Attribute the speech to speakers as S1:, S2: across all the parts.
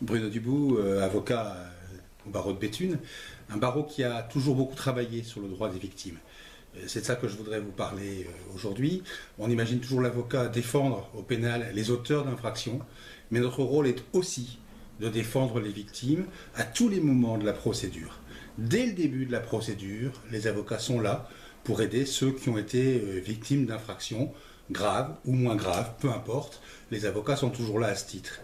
S1: Bruno Dubout, avocat au barreau de Béthune, un barreau qui a toujours beaucoup travaillé sur le droit des victimes. C'est de ça que je voudrais vous parler aujourd'hui. On imagine toujours l'avocat défendre au pénal les auteurs d'infractions, mais notre rôle est aussi de défendre les victimes à tous les moments de la procédure. Dès le début de la procédure, les avocats sont là pour aider ceux qui ont été victimes d'infractions graves ou moins graves, peu importe. Les avocats sont toujours là à ce titre.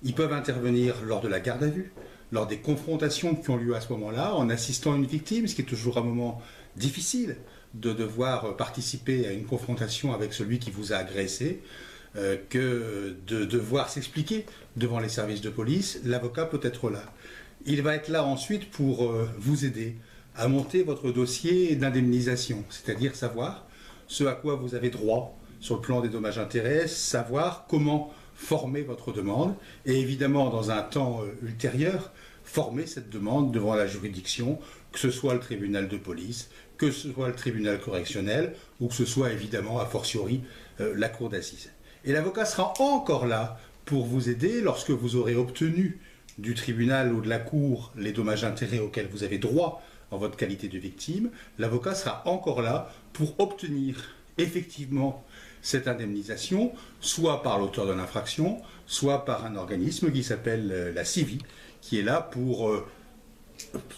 S1: Ils peuvent intervenir lors de la garde à vue, lors des confrontations qui ont lieu à ce moment-là, en assistant à une victime, ce qui est toujours un moment difficile de devoir participer à une confrontation avec celui qui vous a agressé, que de devoir s'expliquer devant les services de police. L'avocat peut être là. Il va être là ensuite pour vous aider à monter votre dossier d'indemnisation, c'est-à-dire savoir ce à quoi vous avez droit sur le plan des dommages-intérêts, savoir comment former votre demande et évidemment dans un temps ultérieur, former cette demande devant la juridiction, que ce soit le tribunal de police, que ce soit le tribunal correctionnel ou que ce soit évidemment a fortiori la cour d'assises. Et l'avocat sera encore là pour vous aider lorsque vous aurez obtenu du tribunal ou de la cour les dommages-intérêts auxquels vous avez droit en votre qualité de victime. L'avocat sera encore là pour obtenir effectivement cette indemnisation, soit par l'auteur de l'infraction, soit par un organisme qui s'appelle la CIVI, qui est là pour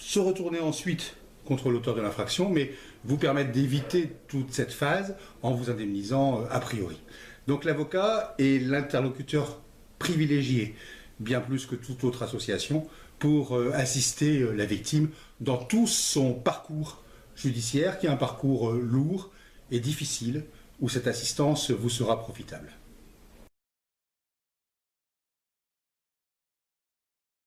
S1: se retourner ensuite contre l'auteur de l'infraction, mais vous permettre d'éviter toute cette phase en vous indemnisant a priori. Donc l'avocat est l'interlocuteur privilégié, bien plus que toute autre association, pour assister la victime dans tout son parcours judiciaire, qui est un parcours lourd et difficile, où cette assistance vous sera profitable.